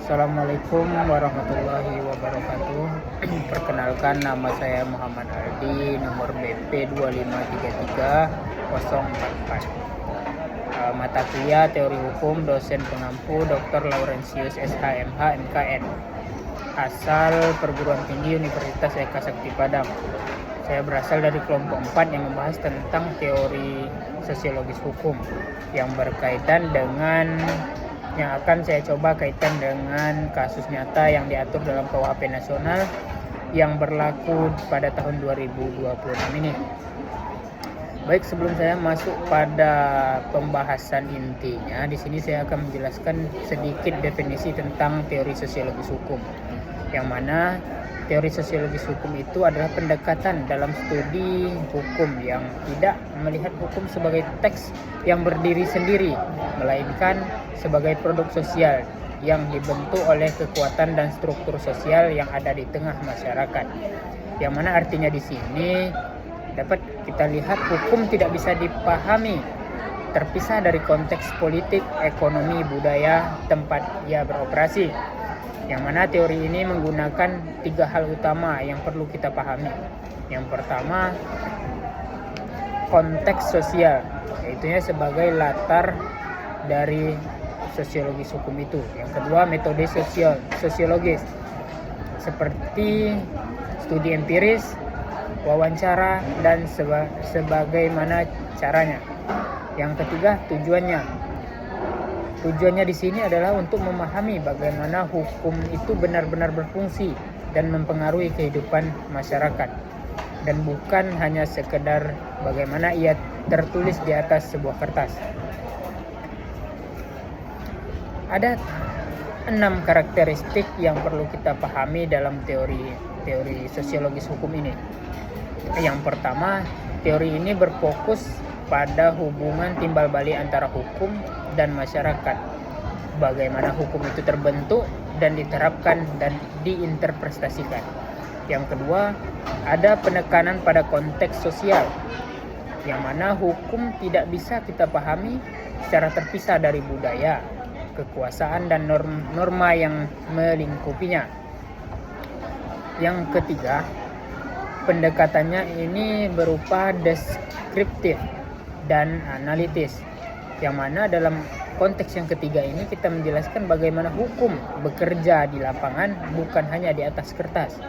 Assalamualaikum warahmatullahi wabarakatuh. Perkenalkan, nama saya Muhammad Aldi, nomor BP 2533044. Mata kuliah Teori Hukum, dosen pengampu Dr. Laurentius SHMH MKN. Asal perguruan tinggi Universitas Eka Sakti Padang. Saya berasal dari kelompok 4 yang membahas tentang teori sosiologis hukum yang berkaitan dengan yang akan saya coba kaitkan dengan kasus nyata yang diatur dalam KUHP nasional yang berlaku pada tahun 2026 ini. Baik, sebelum saya masuk pada pembahasan intinya, di sini saya akan menjelaskan sedikit definisi tentang teori sosiologis hukum. Yang mana teori sosiologis hukum itu adalah pendekatan dalam studi hukum yang tidak melihat hukum sebagai teks yang berdiri sendiri, melainkan sebagai produk sosial yang dibentuk oleh kekuatan dan struktur sosial yang ada di tengah masyarakat. Yang mana artinya di sini dapat kita lihat hukum tidak bisa dipahami terpisah dari konteks politik, ekonomi, budaya tempat ia beroperasi. Yang mana teori ini menggunakan 3 hal utama yang perlu kita pahami. Yang pertama, konteks sosial, yaitunya sebagai latar dari sosiologis hukum itu. Yang kedua, metode sosiologis seperti studi empiris, wawancara, dan sebagaimana caranya. Yang ketiga, tujuannya. Tujuannya di sini adalah untuk memahami bagaimana hukum itu benar-benar berfungsi dan mempengaruhi kehidupan masyarakat, dan bukan hanya sekedar bagaimana ia tertulis di atas sebuah kertas. Ada 6 karakteristik yang perlu kita pahami dalam teori sosiologis hukum ini. Yang pertama, teori ini berfokus pada hubungan timbal balik antara hukum dan masyarakat. Bagaimana hukum itu terbentuk dan diterapkan dan diinterpretasikan. Yang kedua, ada penekanan pada konteks sosial, yang mana hukum tidak bisa kita pahami secara terpisah dari budaya, kekuasaan, dan norma yang melingkupinya. Yang ketiga, pendekatannya ini berupa deskriptif dan analitis, yang mana dalam konteks yang ketiga ini kita menjelaskan bagaimana hukum bekerja di lapangan, bukan hanya di atas kertas.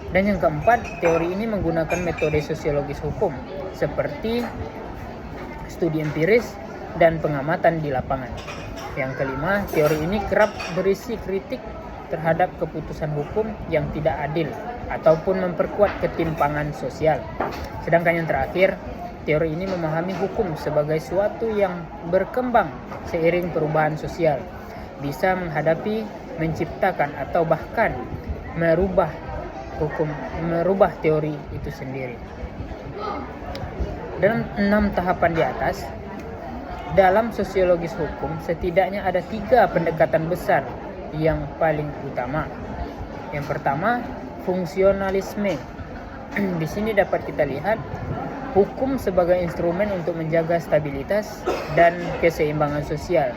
Dan yang keempat, teori ini menggunakan metode sosiologis hukum seperti studi empiris dan pengamatan di lapangan. Yang kelima, teori ini kerap berisi kritik terhadap keputusan hukum yang tidak adil ataupun memperkuat ketimpangan sosial. Sedangkan yang terakhir, teori ini memahami hukum sebagai suatu yang berkembang seiring perubahan sosial, bisa menghadapi, menciptakan, atau bahkan merubah teori itu sendiri. Dalam 6 tahapan di atas, dalam sosiologis hukum setidaknya ada 3 pendekatan besar yang paling utama. Yang pertama, fungsionalisme. Di sini dapat kita lihat hukum sebagai instrumen untuk menjaga stabilitas dan keseimbangan sosial,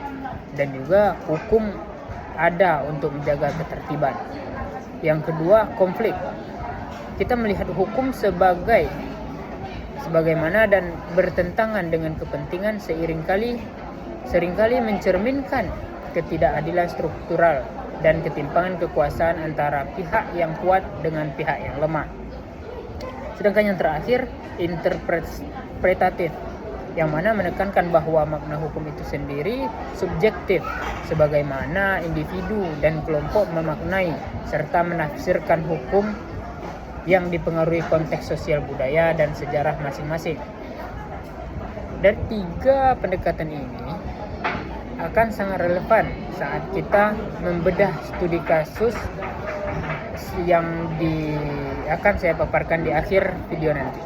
dan juga hukum ada untuk menjaga ketertiban. Yang kedua, konflik. Kita melihat hukum sebagaimana dan bertentangan dengan kepentingan seringkali mencerminkan ketidakadilan struktural dan ketimpangan kekuasaan antara pihak yang kuat dengan pihak yang lemah. Sedangkan yang terakhir, interpretatif, yang mana menekankan bahwa makna hukum itu sendiri subjektif, sebagaimana individu dan kelompok memaknai serta menafsirkan hukum yang dipengaruhi konteks sosial, budaya, dan sejarah masing-masing. Dan 3 pendekatan ini akan sangat relevan saat kita membedah studi kasus yang akan saya paparkan di akhir video nanti.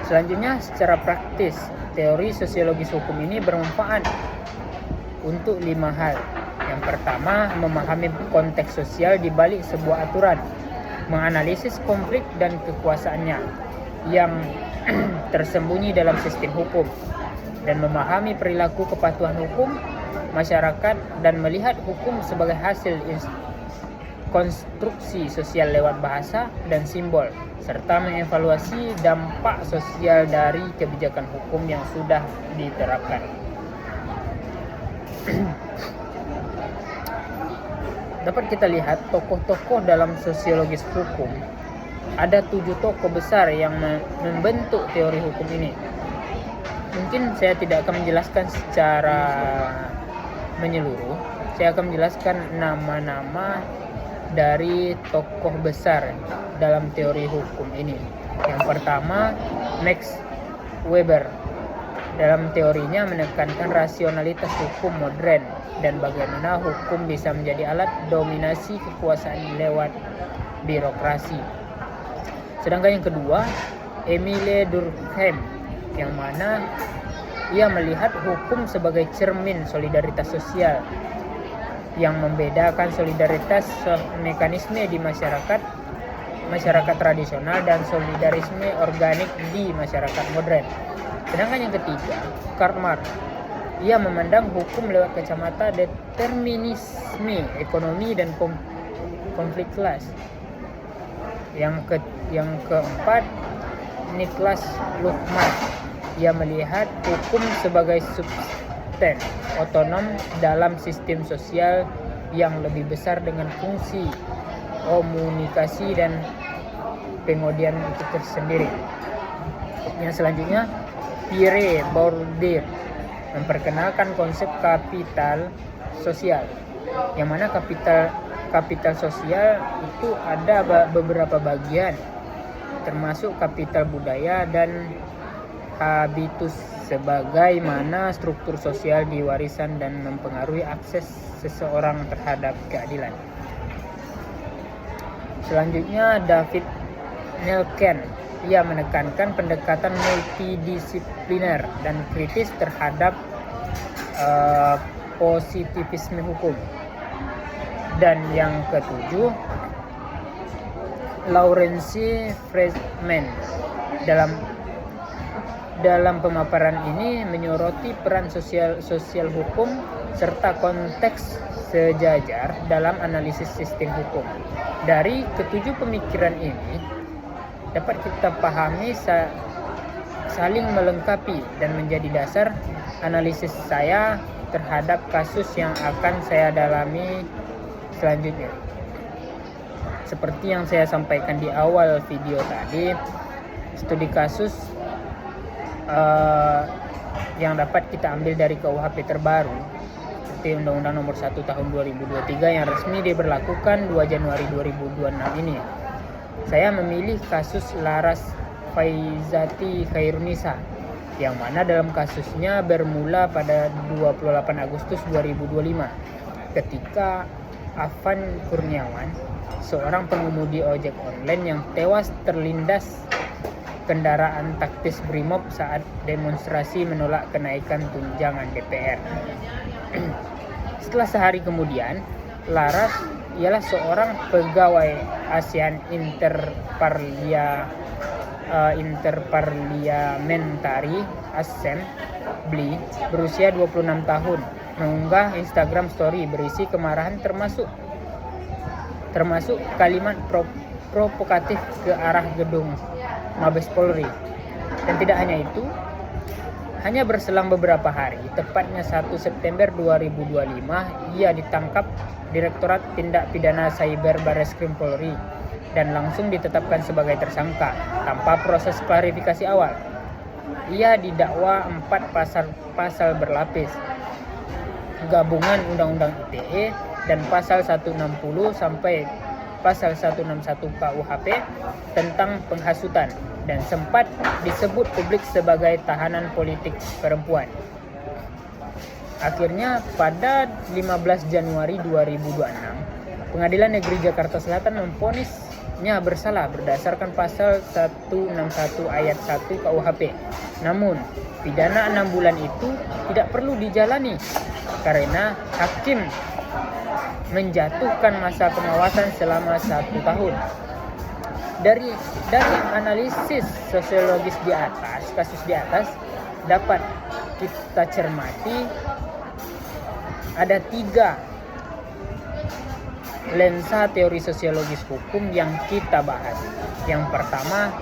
Selanjutnya, secara praktis, teori sosiologis hukum ini bermanfaat untuk 5 hal. Yang pertama, memahami konteks sosial di balik sebuah aturan, menganalisis konflik dan kekuasaannya yang tersembunyi dalam sistem hukum, dan memahami perilaku kepatuhan hukum masyarakat dan melihat hukum sebagai hasil konstruksi sosial lewat bahasa dan simbol, serta mengevaluasi dampak sosial dari kebijakan hukum yang sudah diterapkan. Dapat kita lihat tokoh-tokoh dalam sosiologis hukum. Ada 7 tokoh besar yang membentuk teori hukum ini. Mungkin saya tidak akan menjelaskan secara menyeluruh. Saya akan menjelaskan nama-nama dari tokoh besar dalam teori hukum ini. Yang pertama, Max Weber. Dalam teorinya menekankan rasionalitas hukum modern dan bagaimana hukum bisa menjadi alat dominasi kekuasaan lewat birokrasi. Sedangkan yang kedua, Emile Durkheim, yang mana ia melihat hukum sebagai cermin solidaritas sosial yang membedakan solidaritas mekanisme di masyarakat tradisional dan solidarisme organik di masyarakat modern. Sedangkan yang ketiga, Karl Marx. Ia memandang hukum lewat kacamata determinisme ekonomi dan konflik kelas. Yang keempat, Niklas Luhmann. Ia melihat hukum sebagai substan otonom dalam sistem sosial yang lebih besar dengan fungsi komunikasi dan pengodian itu tersendiri. Yang selanjutnya, Pierre Bourdieu memperkenalkan konsep kapital sosial, yang mana kapital sosial itu ada beberapa bagian, termasuk kapital budaya dan habitus, sebagaimana struktur sosial diwarisan dan mempengaruhi akses seseorang terhadap keadilan. Selanjutnya, David Nelken. Ia menekankan pendekatan multidisipliner dan kritis terhadap positivisme hukum. Dan yang ketujuh, Lawrence Friedman. Dalam pemaparan ini menyoroti peran sosial hukum serta konteks sejajar dalam analisis sistem hukum. Dari ketujuh pemikiran ini dapat kita pahami saling melengkapi dan menjadi dasar analisis saya terhadap kasus yang akan saya dalami selanjutnya. Seperti yang saya sampaikan di awal video tadi, studi kasus yang dapat kita ambil dari KUHP terbaru seperti Undang-Undang Nomor 1 Tahun 2023 yang resmi diberlakukan 2 Januari 2026 ini. Saya memilih kasus Laras Faizati Khairunisa, yang mana dalam kasusnya bermula pada 28 Agustus 2025 ketika Afan Kurniawan, seorang pengemudi ojek online yang tewas terlindas kendaraan taktis Brimob saat demonstrasi menolak kenaikan tunjangan DPR. Setelah sehari kemudian, Laras ialah seorang pegawai ASEAN Interparliamentary Assembly berusia 26 tahun mengunggah Instagram story berisi kemarahan termasuk kalimat provokatif ke arah gedung Mabes Polri. Dan tidak hanya itu, hanya berselang beberapa hari, tepatnya 1 September 2025, ia ditangkap Direktorat Tindak Pidana Cyber Barreskrim Polri dan langsung ditetapkan sebagai tersangka tanpa proses klarifikasi awal. Ia didakwa 4 pasal berlapis, gabungan Undang-Undang ITE dan pasal 160 sampai pasal 161 KUHP tentang penghasutan, dan sempat disebut publik sebagai tahanan politik perempuan. Akhirnya pada 15 Januari 2026, Pengadilan Negeri Jakarta Selatan memvonisnya bersalah berdasarkan pasal 161 ayat 1 KUHP. Namun, pidana 6 bulan itu tidak perlu dijalani karena hakim menjatuhkan masa pengawasan selama 1 tahun. Dari analisis sosiologis di atas, kasus di atas, dapat kita cermati ada 3 lensa teori sosiologis hukum yang kita bahas. Yang pertama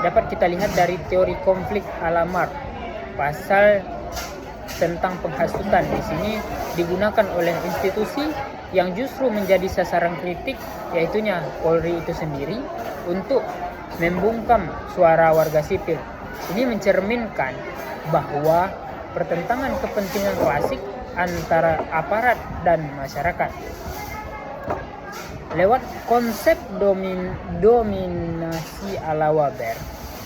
dapat kita lihat dari teori konflik ala Marx. Pasal tentang penghasutan di sini digunakan oleh institusi yang justru menjadi sasaran kritik, yaitunya Polri itu sendiri, untuk membungkam suara warga sipil. Ini mencerminkan bahwa pertentangan kepentingan klasik antara aparat dan masyarakat. Lewat konsep dominasi ala Weber,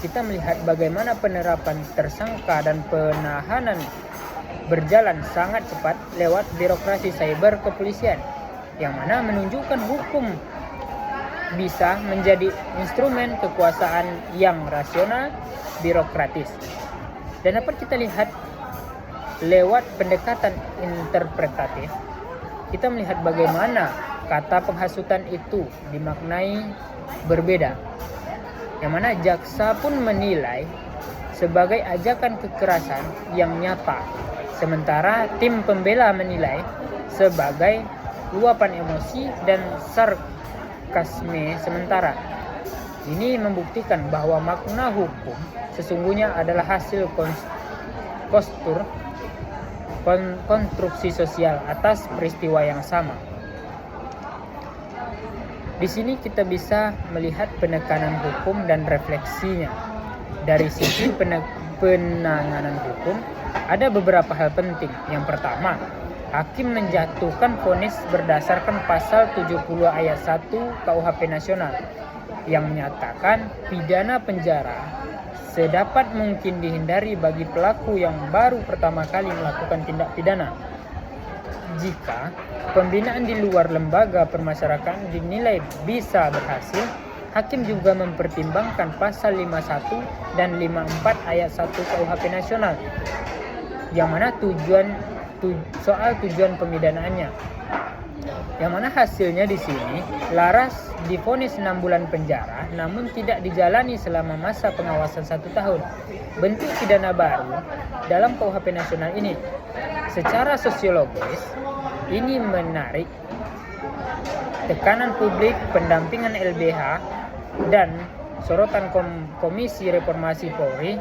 kita melihat bagaimana penerapan tersangka dan penahanan berjalan sangat cepat lewat birokrasi cyber kepolisian, yang mana menunjukkan hukum bisa menjadi instrumen kekuasaan yang rasional, birokratis. Dan dapat kita lihat lewat pendekatan interpretatif, kita melihat bagaimana kata penghasutan itu dimaknai berbeda, yang mana jaksa pun menilai sebagai ajakan kekerasan yang nyata, sementara tim pembela menilai sebagai luapan emosi dan sarkasme sementara. Ini membuktikan bahwa makna hukum sesungguhnya adalah hasil konstruksi sosial atas peristiwa yang sama. Di sini kita bisa melihat penekanan hukum dan refleksinya. Dari sisi penanganan hukum, ada beberapa hal penting. Yang pertama, hakim menjatuhkan vonis berdasarkan pasal 70 ayat 1 KUHP Nasional yang menyatakan pidana penjara sedapat mungkin dihindari bagi pelaku yang baru pertama kali melakukan tindak pidana. Jika pembinaan di luar lembaga permasyarakatan dinilai bisa berhasil, hakim juga mempertimbangkan pasal 51 dan 54 ayat 1 KUHP Nasional, yang mana soal tujuan pemidanaannya. Yang mana hasilnya di sini, Laras divonis 6 bulan penjara namun tidak dijalani selama masa pengawasan 1 tahun. Bentuk pidana baru dalam KUHP Nasional ini secara sosiologis ini menarik tekanan publik, pendampingan LBH dan sorotan Komisi Reformasi Polri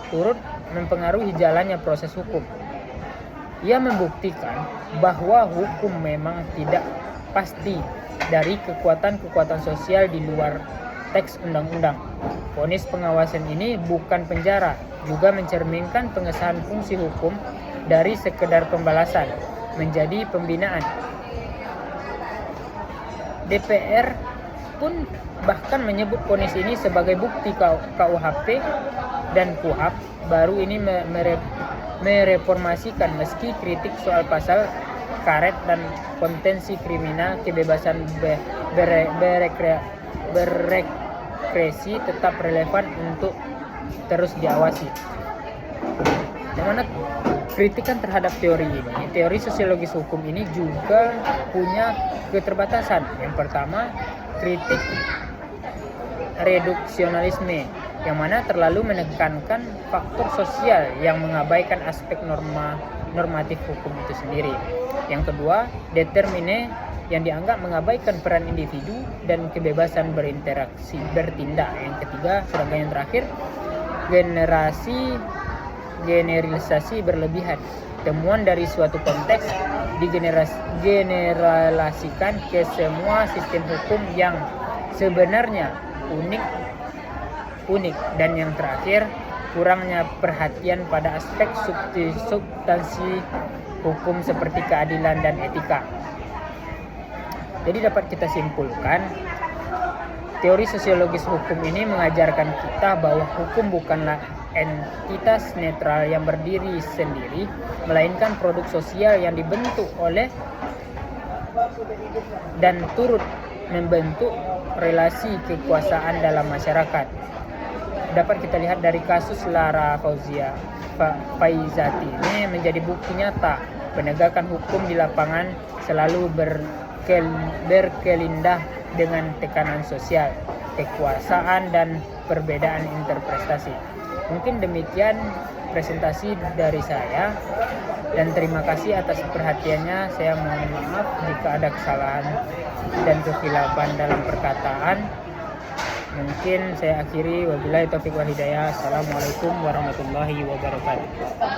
turut mempengaruhi jalannya proses hukum. Ia membuktikan bahwa hukum memang tidak pasti dari kekuatan-kekuatan sosial di luar teks undang-undang. Vonis pengawasan ini bukan penjara, juga mencerminkan pengesahan fungsi hukum dari sekedar pembalasan menjadi pembinaan. DPR pun bahkan menyebut vonis ini sebagai bukti KUHP dan KUHP baru ini mereformasikan, meski kritik soal pasal karet dan kontensi kriminal kebebasan berekspresi tetap relevan untuk terus diawasi. Dimana kritikan terhadap teori ini, teori sosiologis hukum ini juga punya keterbatasan. Yang pertama, kritik reduksionalisme, yang mana terlalu menekankan faktor sosial yang mengabaikan aspek normatif hukum itu sendiri. Yang kedua, determine, yang dianggap mengabaikan peran individu dan kebebasan berinteraksi, bertindak. Yang ketiga, sedangkan yang terakhir, generalisasi berlebihan. Temuan dari suatu konteks digeneralisasikan ke semua sistem hukum yang sebenarnya unik. Dan yang terakhir, kurangnya perhatian pada aspek substansi hukum seperti keadilan dan etika. Jadi dapat kita simpulkan, teori sosiologis hukum ini mengajarkan kita bahwa hukum bukanlah entitas netral yang berdiri sendiri, melainkan produk sosial yang dibentuk oleh dan turut membentuk relasi kekuasaan dalam masyarakat. Dapat kita lihat dari kasus Lara Faizati ini menjadi bukti nyata penegakan hukum di lapangan selalu berkelindah dengan tekanan sosial, kekuasaan, dan perbedaan interpretasi. Mungkin demikian presentasi dari saya, dan terima kasih atas perhatiannya. Saya mohon maaf jika ada kesalahan dan kekhilafan dalam perkataan. Mungkin saya akhiri, wabillahi taufiq wal hidayah. Assalamualaikum warahmatullahi wabarakatuh.